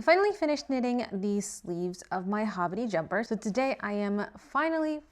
I finally finished knitting the sleeves of my Hobbity jumper, so today I am finally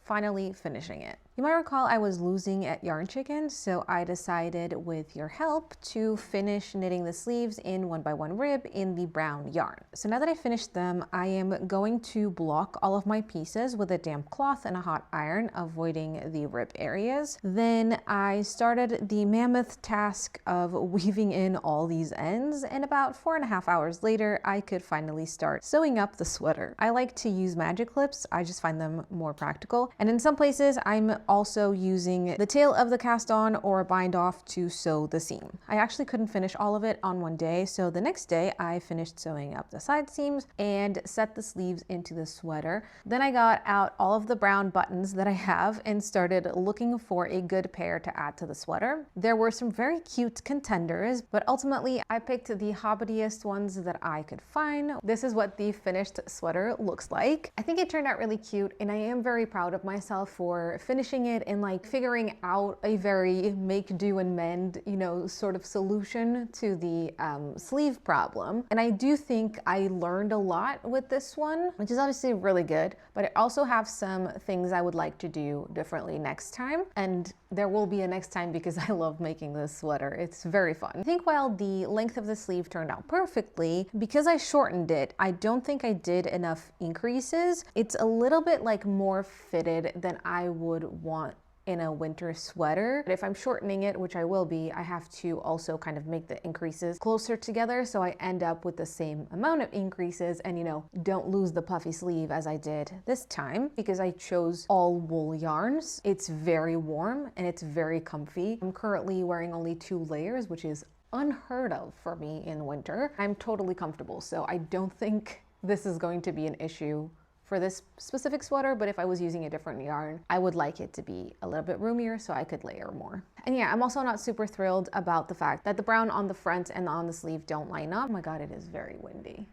finishing it. You might recall I was losing at Yarn Chicken, so I decided with your help to finish knitting the sleeves in 1x1 rib in the brown yarn. So now that I finished them, I am going to block all of my pieces with a damp cloth and a hot iron, avoiding the rib areas. Then I started the mammoth task of weaving in all these ends, and about 4.5 hours later, I could finally start sewing up the sweater. I like to use magic clips. I just find them more practical. And in some places, I'm also using the tail of the cast on or a bind off to sew the seam. I actually couldn't finish all of it on one day, so the next day I finished sewing up the side seams and set the sleeves into the sweater. Then I got out all of the brown buttons that I have and started looking for a good pair to add to the sweater. There were some very cute contenders, but ultimately I picked the Hobbitiest ones that I could find. This is what the finished sweater looks like. I think it turned out really cute, and I am very proud of myself for finishing it and like figuring out a very make do and mend, you know, sort of solution to the sleeve problem. And I do think I learned a lot with this one, which is obviously really good, but I also have some things I would like to do differently next time. And there will be a next time because I love making this sweater. It's very fun. I think while the length of the sleeve turned out perfectly, because I shortened it, I don't think I did enough increases. It's a little bit like more fitted than I would want in a winter sweater. But if I'm shortening it, which I will be, I have to also kind of make the increases closer together so I end up with the same amount of increases and, you know, don't lose the puffy sleeve as I did this time because I chose all wool yarns. It's very warm and it's very comfy. I'm currently wearing only 2 layers, which is unheard of for me in winter. I'm totally comfortable, so I don't think this is going to be an issue for this specific sweater, but if I was using a different yarn, I would like it to be a little bit roomier so I could layer more. And yeah, I'm also not super thrilled about the fact that the brown on the front and on the sleeve don't line up. Oh my God, it is very windy.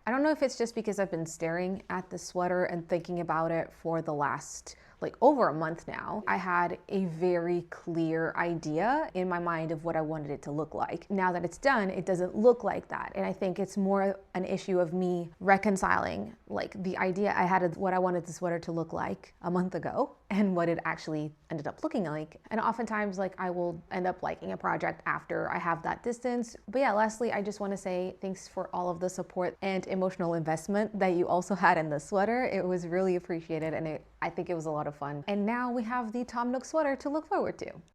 I don't know if it's just because I've been staring at the sweater and thinking about it for the last like over a month now. I had a very clear idea in my mind of what I wanted it to look like. Now that it's done, it doesn't look like that. And I think it's more an issue of me reconciling like the idea I had of what I wanted the sweater to look like a month ago and what it actually ended up looking like. And oftentimes like I will end up liking a project after I have that distance. But yeah, lastly, I just want to say thanks for all of the support and emotional investment that you also had in the sweater. It was really appreciated, and I think it was a lot of fun. And now we have the Tom Nook sweater to look forward to.